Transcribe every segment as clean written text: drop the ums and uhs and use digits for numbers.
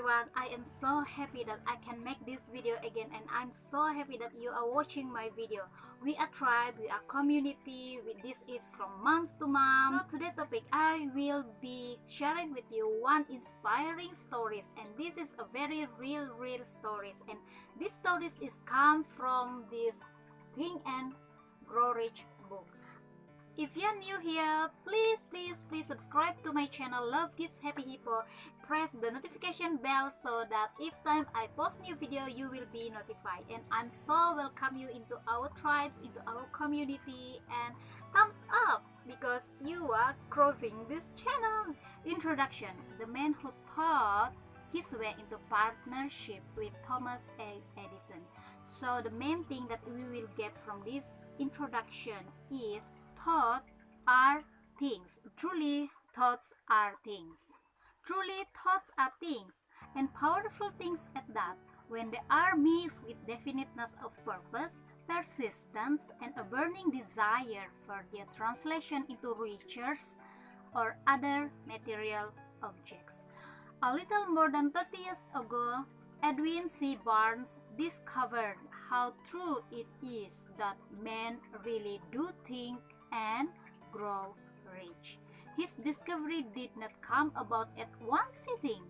everyone, I am so happy that I can make this video again, and I'm so happy that you are watching my video. We are tribe, we are community. This is from moms to moms. So today's topic, I will be sharing with you one inspiring stories, and this is a very real stories, and this stories is come from this Think and Grow Rich book. If you're new here, please subscribe to my channel Love Gives Happy Hippo. Press the notification bell so that each time I post new video, you will be notified. And I'm so welcome you into our tribes, into our community, and thumbs up because you are crossing this channel. Introduction: the man who thought his way into partnership with Thomas Edison. So the main thing that we will get from this introduction is thoughts are things. Truly, thoughts are things. Truly, thoughts are things, and powerful things at that, when they are mixed with definiteness of purpose, persistence, and a burning desire for their translation into riches or other material objects. A little more than 30 years ago, Edwin C. Barnes discovered how true it is that men really do think and grow rich. His discovery did not come about at one sitting.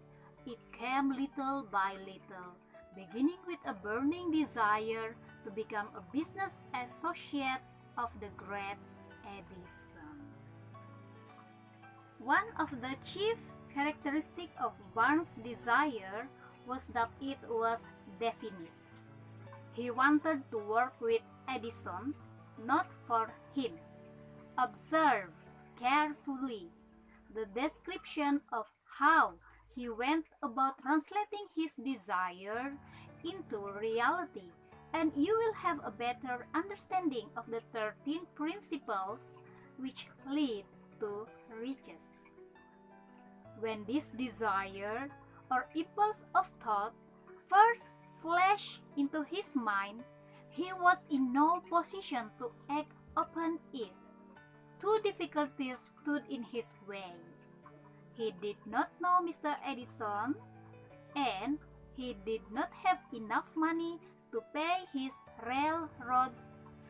It came little by little, beginning with a burning desire to become a business associate of the great Edison. One of the chief characteristics of Barnes' desire was that it was definite. He wanted to work with Edison, not for him. Observe carefully the description of how he went about translating his desire into reality, and you will have a better understanding of the 13 principles which lead to riches. When this desire or impulse of thought first flashed into his mind, he was in no position to act upon it. Two difficulties stood in his way. He did not know Mr. Edison, and he did not have enough money to pay his railroad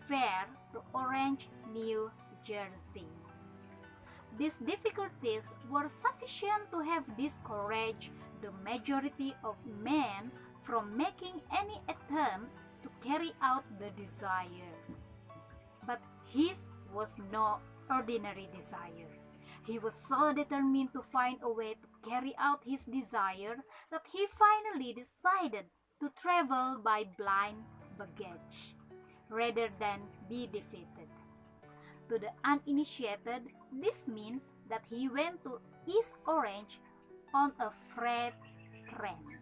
fare to Orange, New Jersey. These difficulties were sufficient to have discouraged the majority of men from making any attempt to carry out the desire. But his was no ordinary desire. He was so determined to find a way to carry out his desire that he finally decided to travel by blind baggage rather than be defeated. To the uninitiated, this means that he went to East Orange on a freight train.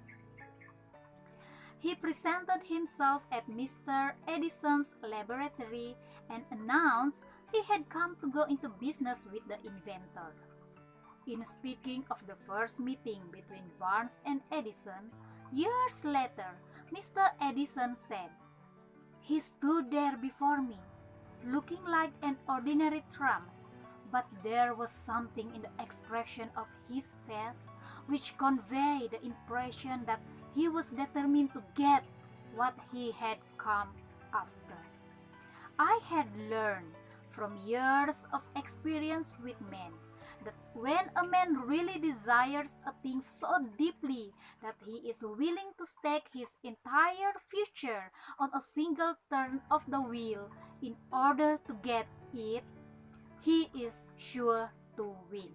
He presented himself at Mr. Edison's laboratory and announced he had come to go into business with the inventor. In speaking of the first meeting between Barnes and Edison, years later, Mr. Edison said, "He stood there before me, looking like an ordinary tramp, but there was something in the expression of his face which conveyed the impression that he was determined to get what he had come after." I had learned from years of experience with men that when a man really desires a thing so deeply that he is willing to stake his entire future on a single turn of the wheel in order to get it, he is sure to win.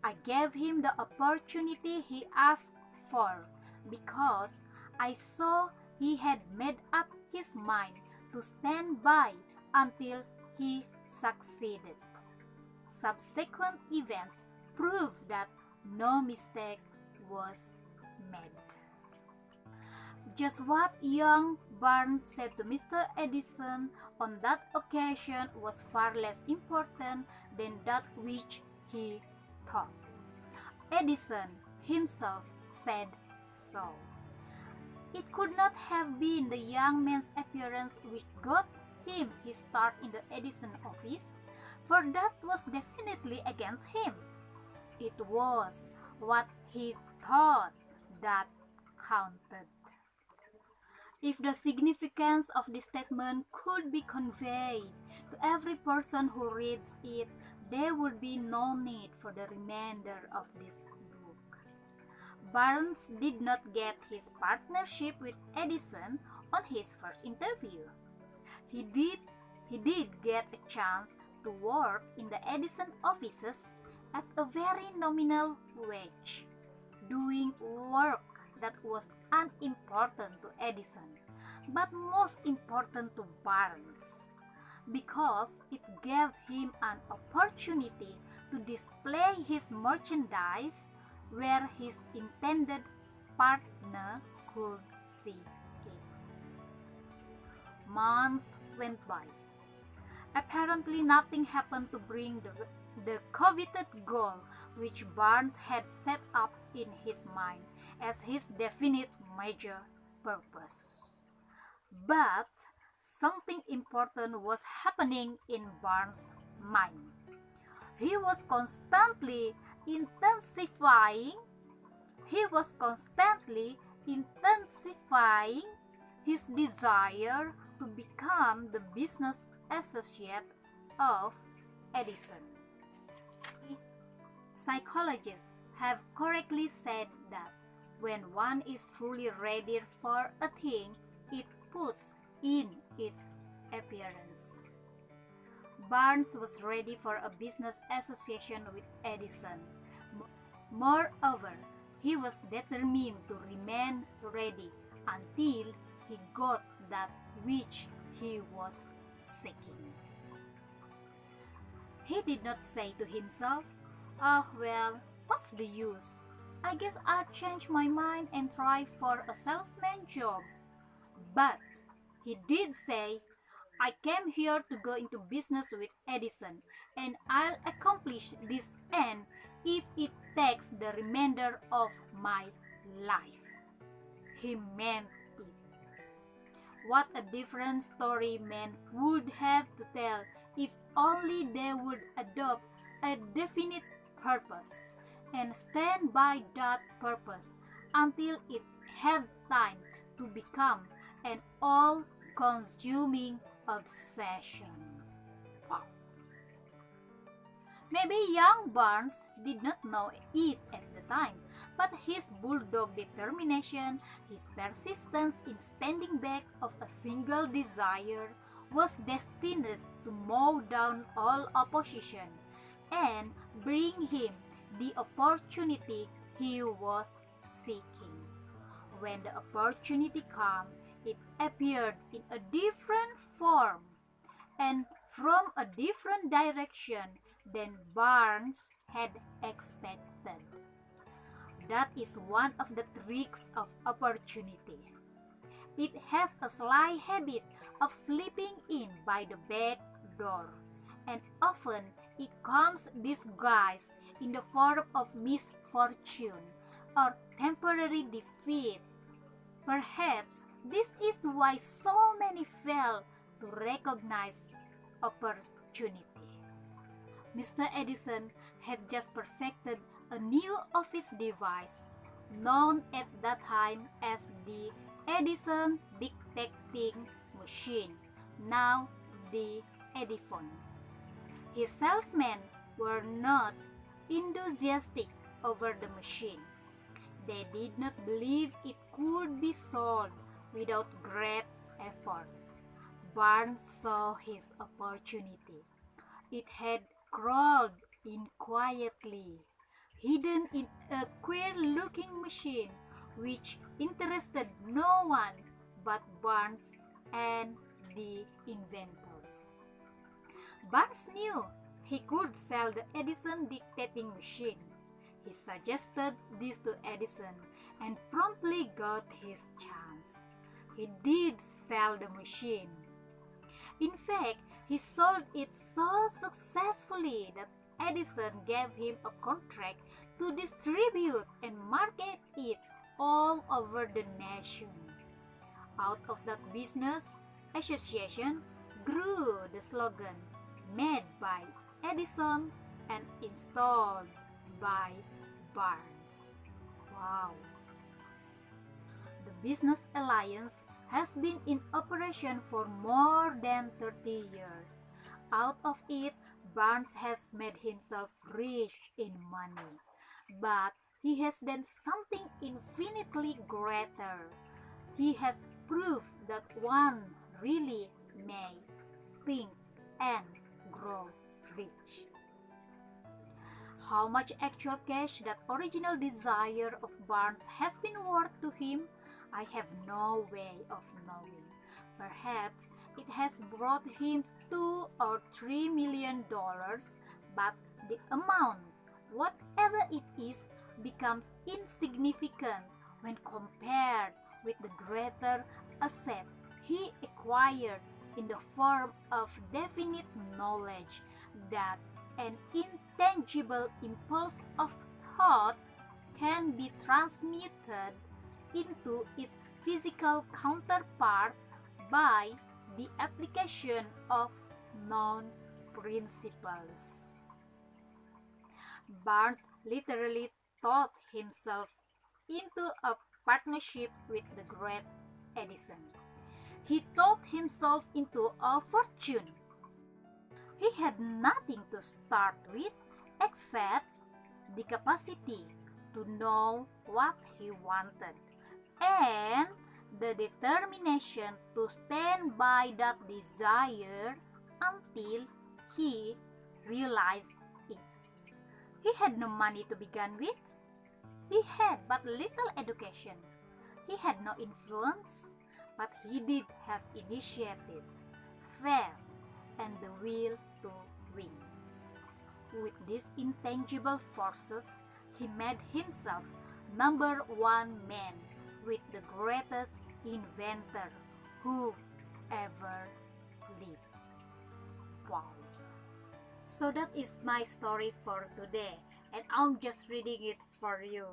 I gave him the opportunity he asked for because I saw he had made up his mind to stand by until he succeeded. Subsequent events proved that no mistake was made. Just what young Barnes said to Mr. Edison on that occasion was far less important than that which he thought. Edison himself said so. It could not have been the young man's appearance which got him his start in the Edison office, for that was definitely against him. It was what he thought that counted. If the significance of this statement could be conveyed to every person who reads it, there would be no need for the remainder of this book. Barnes did not get his partnership with Edison on his first interview. He did get a chance to work in the Edison offices at a very nominal wage, doing work that was unimportant to Edison, but most important to Barnes, because it gave him an opportunity to display his merchandise where his intended partner could see it. Months went by. Apparently nothing happened to bring the coveted goal which Barnes had set up in his mind as his definite major purpose. But something important was happening in Barnes' mind. He was constantly intensifying his desire to become the business associate of Edison. Psychologists have correctly said that when one is truly ready for a thing, it puts in its appearance. Barnes was ready for a business association with Edison. Moreover, he was determined to remain ready until he got that which he was seeking. He did not say to himself, "Oh well, what's the use? I guess I'll change my mind and try for a salesman job." But he did say, "I came here to go into business with Edison, and I'll accomplish this end if it takes the remainder of my life." He meant it. What a different story men would have to tell if only they would adopt a definite purpose and stand by that purpose until it had time to become an all-consuming obsession. Wow. Maybe young Barnes did not know it at the time, but his bulldog determination, his persistence in standing back of a single desire, was destined to mow down all opposition and bring him the opportunity he was seeking. When the opportunity came, it appeared in a different form and from a different direction than Barnes had expected. That is one of the tricks of opportunity. It has a sly habit of slipping in by the back door, and often it comes disguised in the form of misfortune or temporary defeat. Perhaps this is why so many fail to recognize opportunity. Mr. Edison had just perfected a new office device known at that time as the Edison dictating machine, now the Ediphone. His salesmen were not enthusiastic over the machine. They did not believe it could be sold without great effort. Barnes saw his opportunity. It had crawled in quietly, hidden in a queer-looking machine which interested no one but Barnes and the inventor. Barnes knew he could sell the Edison dictating machine. He suggested this to Edison and promptly got his chance. He did sell the machine. In fact, he sold it so successfully that Edison gave him a contract to distribute and market it all over the nation. Out of that business association grew the slogan "Made by Edison and installed by Barnes." Wow. The business alliance has been in operation for more than 30 years. Out of it, Barnes has made himself rich in money. But he has done something infinitely greater. He has proved that one really may think and grow rich. How much actual cash that original desire of Barnes has been worth to him, I have no way of knowing. Perhaps it has brought him $2 or $3 million, but the amount, whatever it is, becomes insignificant when compared with the greater asset he acquired in the form of definite knowledge that an intangible impulse of thought can be transmitted into its physical counterpart by the application of known principles. Barnes literally thought himself into a partnership with the great Edison. He thought himself into a fortune. He had nothing to start with except the capacity to know what he wanted and the determination to stand by that desire until he realized it. He had no money to begin with. He had but little education. He had no influence, but he did have initiative, faith, and the will to win. With these intangible forces, he made himself number one man with the greatest inventor who ever lived. Wow. So that is my story for today, and I'm just reading it for you.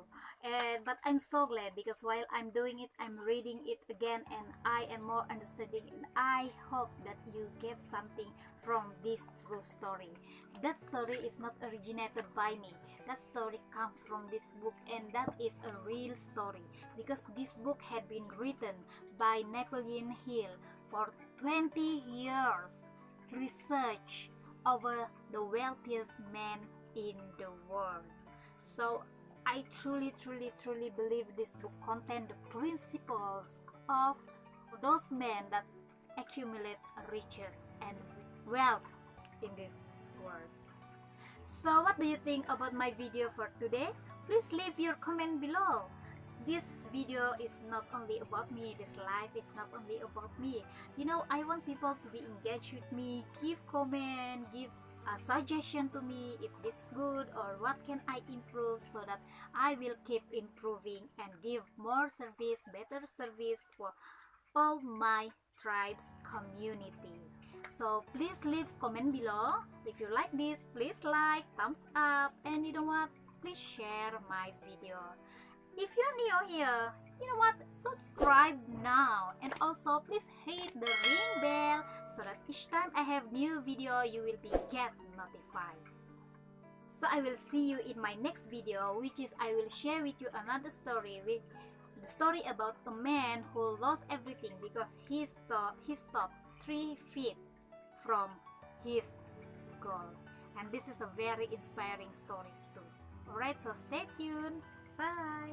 But I'm so glad because while I'm doing it, I'm reading it again and I am more understanding, and I hope that you get something from this true story. That story is not originated by me. That story comes from this book, and that is a real story because this book had been written by Napoleon Hill for 20 years. Research over the wealthiest man in the world. So I truly believe this book contains the principles of those men that accumulate riches and wealth in this world. So what do you think about my video for today? Please leave your comment below. This video is not only about me, this life is not only about me. You know, I want people to be engaged with me, give comment, give a suggestion to me if this is good or what can I improve, so that I will keep improving and give more service, better service for all my tribes community. So please leave comment below. If you like this, please like, thumbs up, and you know what, please share my video. If you're new here, you know what, subscribe now, and also please hit the ring bell so that each time I have new video you will be get notified. So I will see you in my next video, which is I will share with you another story, with the story about a man who lost everything because he stopped 3 feet from his goal. And this is a very inspiring story too. Alright, so stay tuned. Bye.